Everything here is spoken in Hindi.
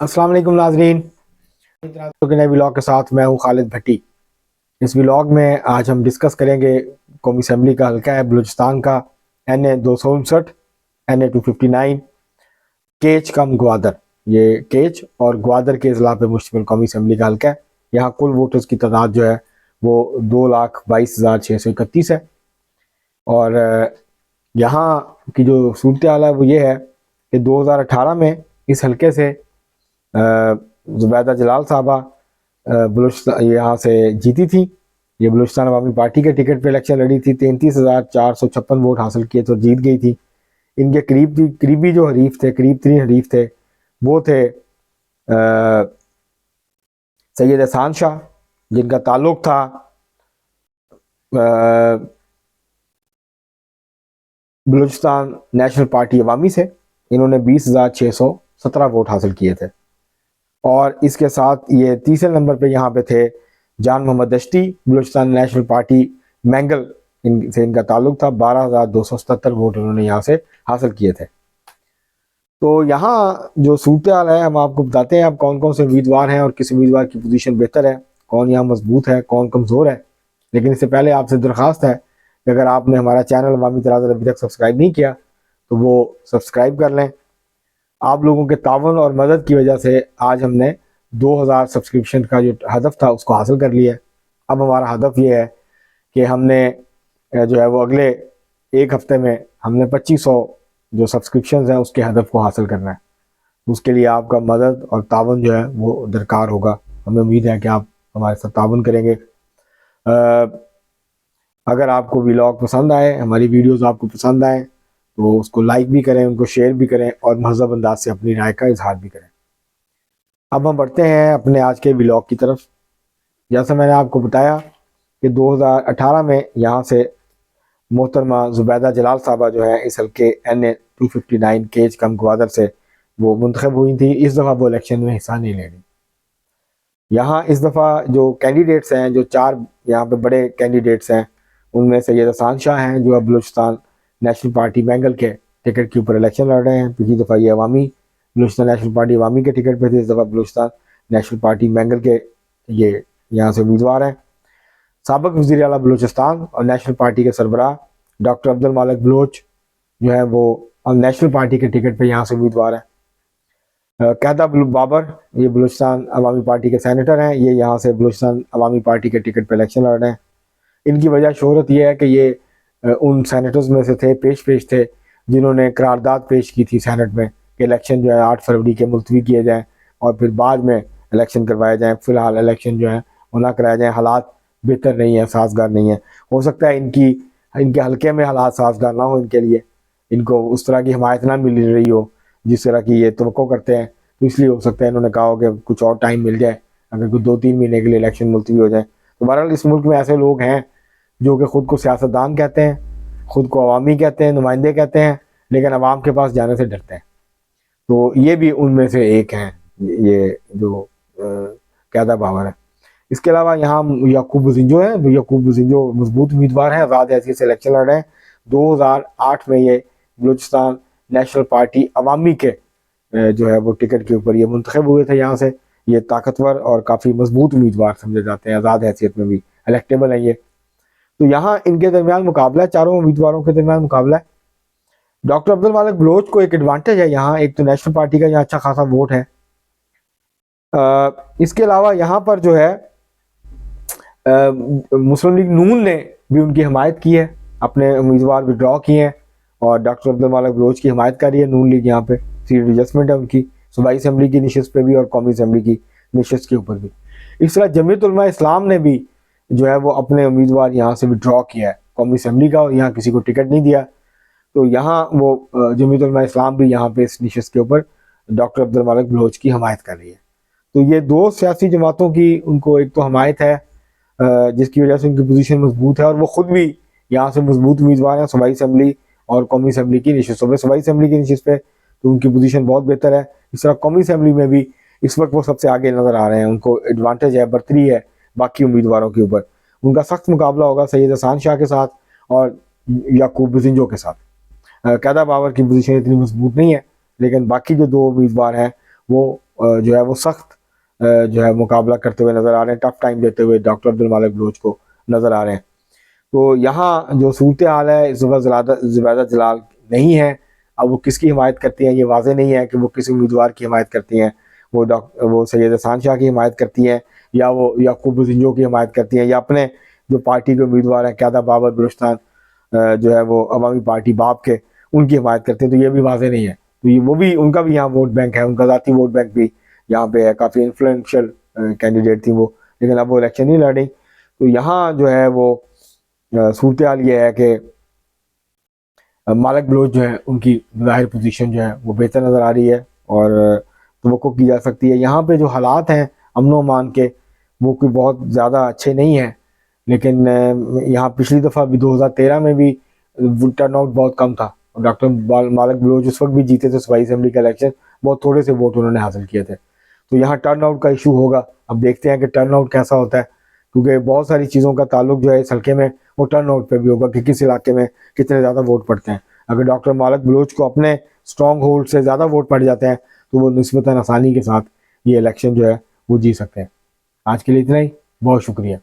अस्सलाम वालेकुम नाजरीन, के नए व्लॉग के साथ मैं हूं खालिद भट्टी। इस व्लॉग में आज हम डिस्कस करेंगे कौमी असम्बली का हल्का है बलूचिस्तान का NA 259 NA 259 केच कम ग्वादर। ये केच और ग्वादर के अजला पे मुश्तमिल कौमी असम्बली का हल्का है। यहाँ कुल वोटर्स की तादाद जो है वो 2,22,631 है। और यहाँ की जो सूरत हाल है वो ये है कि 2018 में इस हल्के से जुबैदा जलाल साहबा बलूचिस्तान यहाँ से जीती थी। ये बलूचिस्तान अवामी पार्टी के टिकट पे इलेक्शन लड़ी थी, 33,456 वोट हासिल किए तो जीत गई थी। इनके करीबी जो हरीफ थे, करीब तरीन हरीफ थे, वो थे सैयद एहसान शाह, जिनका ताल्लुक था बलूचिस्तान नेशनल पार्टी अवामी से। इन्होंने 20,617 वोट हासिल किए थे। और इसके साथ ये तीसरे नंबर पे यहाँ पे थे जान मोहम्मद दश्ती, बलूचिस्तान नेशनल पार्टी मैंगल इनसे इनका ताल्लुक था। 12,277 वोट इन्होंने यहाँ से हासिल किए थे। तो यहाँ जो सूरत हाल है हम आपको बताते हैं अब कौन कौन से उम्मीदवार हैं और किस उम्मीदवार की पोजीशन बेहतर है, कौन यहाँ मजबूत है, कौन कमज़ोर है। लेकिन इससे पहले आपसे दरख्वास्त है कि अगर आपने हमारा चैनल अवामी तनाज़ुर अभी तक सब्सक्राइब नहीं किया तो वो सब्सक्राइब कर लें। आप लोगों के तावन और मदद की वजह से आज हमने 2,000 सब्सक्रिप्शन का जो हदफ था उसको हासिल कर लिया है। अब हमारा हदफ ये है कि हमने जो है वो अगले एक हफ्ते में हमने 2500 जो सब्सक्रिप्शन हैं उसके हदफ को हासिल करना है। उसके लिए आपका मदद और तावन जो है वो दरकार होगा। हमें उम्मीद है कि आप हमारे साथ तावन करेंगे। अगर आपको व्लॉग पसंद आए, हमारी वीडियोस आपको पसंद आए तो उसको लाइक भी करें, उनको शेयर भी करें और महज़ब अंदाज से अपनी राय का इजहार भी करें। अब हम बढ़ते हैं अपने आज के व्लॉग की तरफ। जैसा मैंने आपको बताया कि 2018 में यहाँ से मोहतरमा जुबैदा जलाल साहबा जो है इस हल्के NA 259 केच कम ग्वादर से वो मुंतखब हुई थी। इस दफ़ा वो इलेक्शन में हिस्सा नहीं ले रही। यहाँ इस दफ़ा जो कैंडिडेट्स हैं, जो 4 यहाँ पे बड़े कैंडिडेट्स हैं, उनमें सैयद एहसान शाह हैं जो अब बलूचिस्तान नेशनल पार्टी मैंगल के टिकट के ऊपर इलेक्शन लड़ रहे हैं। पिछली दफ़ा ये अवामी बलूचिस्तान नेशनल पार्टी अवामी के टिकट पे थे, इस दफ़ा बलूचिस्तान नेशनल पार्टी मैंगल के ये यहाँ से उम्मीदवार हैं। साबिक़ वज़ीर आला बलूचिस्तान और नेशनल पार्टी के सरबराह डॉक्टर अब्दुल मालिक बलोच जो है वो नेशनल पार्टी के टिकट पर यहाँ से उम्मीदवार हैं। कैदा बाबर ये बलूचिस्तान अवामी पार्टी के सेनेटर हैं, ये यहाँ से बलूचिस्तान अवामी पार्टी के टिकट पर इलेक्शन लड़ रहे हैं। इनकी वजह शोहरत ये है कि ये उन सेनेटर्स में से थे, पेश थे, जिन्होंने करारदाद पेश की थी सेनेट में कि इलेक्शन जो है 8 फरवरी के मुलतवी किए जाएँ और फिर बाद में इलेक्शन करवाए जाएँ। फ़िलहाल इलेक्शन जो है वो ना कराए जाएँ, हालात बेहतर नहीं है, साजगार नहीं है। हो सकता है इनके हल्के में हालात साजगार ना हो इनके लिए, इनको उस तरह की हमायत ना मिल रही हो जिस तरह की ये तवक्को करते हैं। तो इसलिए हो सकता है इन्होंने कहा हो कि कुछ और टाइम मिल जाए, अगर कोई 2-3 महीने के लिए इलेक्शन मुलतवी हो जाए। तो बहरहाल इस मुल्क में ऐसे लोग हैं जो कि ख़ुद को सियासतदान कहते हैं, ख़ुद को अवामी कहते हैं, नुमाइंदे कहते हैं, लेकिन अवाम के पास जाने से डरते हैं। तो ये भी उनमें से एक हैं, ये जो कैदा बाबर है। इसके अलावा यहाँ याकूब बुज़िंजो है, याकूब बुज़िंजो मजबूत उम्मीदवार हैं, आज़ाद हैसियत से इलेक्शन लड़ रहे हैं। 2008 में ये बलूचिस्तान नेशनल पार्टी अवामी के जो है वो टिकट के ऊपर ये मुंतखब हुए थे। यहाँ से ये ताकतवर और काफ़ी मजबूत उम्मीदवार समझे जाते हैं, आज़ाद हैसियत में भी इलेक्टेबल हैं ये। तो यहाँ इनके दरमियान मुकाबला है, चारों उम्मीदवारों के दरमियान मुकाबला है। डॉक्टर अब्दुल मालिक बलोच को एक एडवांटेज है यहाँ, एक तो नेशनल पार्टी का यहाँ अच्छा खासा वोट है। इसके अलावा यहाँ पर जो है मुस्लिम लीग नून ने भी उनकी हमायत की है, अपने उम्मीदवार विड्रॉ किए हैं और डॉक्टर अब्दुल मालिक बलोच की हमायत कर रही है नून लीग। यहाँ पे सीट एडजस्टमेंट है उनकी सूबाई असम्बली की नशिस्त पे भी और कौमी असम्बली की नशिस्त के ऊपर भी। इस तरह जमीयत उलमा इस्लाम ने भी जो है वो अपने उम्मीदवार यहाँ से विड्रॉ किया है कौमी असम्बली का, और यहाँ किसी को टिकट नहीं दिया। तो यहाँ वो जमीयत उलमा इस्लाम भी यहाँ पे इस नशिस्त के ऊपर डॉक्टर अब्दुल मालिक बलोच की हमायत कर रही है। तो ये 2 सियासी जमातों की उनको एक तो हमायत है जिसकी वजह से उनकी पोजीशन मजबूत है, और वो ख़ुद भी यहाँ से मजबूत उम्मीदवार हैं सूबाई असम्बली और कौमी असम्बली की नशिस्त पे। सूबाई असम्बली की नशिस्त पे तो उनकी पोजीशन बहुत बेहतर है। इस तरह कौमी असम्बली में भी इस वक्त वो सबसे आगे नज़र आ रहे हैं, उनको एडवांटेज है, बर्तरी है बाकी उम्मीदवारों के ऊपर। उनका सख्त मुकाबला होगा सैयद एहसान शाह के साथ और याकूब बुज़िंजो के साथ। कैदा बाबर की पोजीशन इतनी मजबूत नहीं है, लेकिन बाकी जो 2 उम्मीदवार हैं वो जो है वो सख्त जो है मुकाबला करते हुए नज़र आ रहे हैं, टफ टाइम देते हुए डॉक्टर अब्दुल मालिक बलोच को नज़र आ रहे हैं। तो यहाँ जो सूरत हाल है, इस वक्त ज़ुबैदा जलाल नहीं है। अब वो किसकी हिमायत करती हैं ये वाज़ेह नहीं है कि वो किसी उम्मीदवार की हिमायत करती हैं। वो सैयद हसन शाह की हिमायत करती हैं, या वो याकूब ज़िंजो की हिमायत करती हैं, या अपने जो पार्टी के उम्मीदवार हैं क़यादा बाबर बलूचिस्तान जो है वो अवामी पार्टी बाप के, उनकी हिमायत करते हैं। तो ये भी वाज़ेह नहीं है। तो ये वो भी, उनका भी यहाँ वोट बैंक है, उनका ज़ाती वोट बैंक भी यहाँ पे है। काफ़ी इन्फ्लुएंशियल कैंडिडेट थी वो, लेकिन अब वो इलेक्शन नहीं लड़ी। तो यहाँ जो है वो सूरत हाल ये है कि मालिक बलोच जो है उनकी ज़ाहिर पोजीशन जो है वो बेहतर नज़र आ रही है और तवक्को की जा सकती है। यहाँ पे जो हालात हैं अमन व अमान के, वो कोई बहुत ज़्यादा अच्छे नहीं हैं। लेकिन यहाँ पिछली दफ़ा भी 2013 में भी टर्न आउट बहुत कम था और डॉक्टर मालिक बलोच उस वक्त भी जीते थे सूबाई असम्बली का इलेक्शन, बहुत थोड़े से वोट उन्होंने हासिल किए थे। तो यहाँ टर्न आउट का इशू होगा। अब देखते हैं कि टर्न आउट कैसा होता है, क्योंकि बहुत सारी चीज़ों का ताल्लुक जो है इस हल्के में वो टर्न आउट पे भी होगा कि किस इलाके में कितने ज़्यादा वोट पड़ते हैं। अगर डॉक्टर मालिक बलोच को अपने स्ट्रॉन्ग होल्ड से ज़्यादा वोट पड़ जाते हैं तो वो निस्बतन आसानी के साथ ये इलेक्शन जो है वो जीत सकते हैं। आज के लिए इतना ही, बहुत शुक्रिया।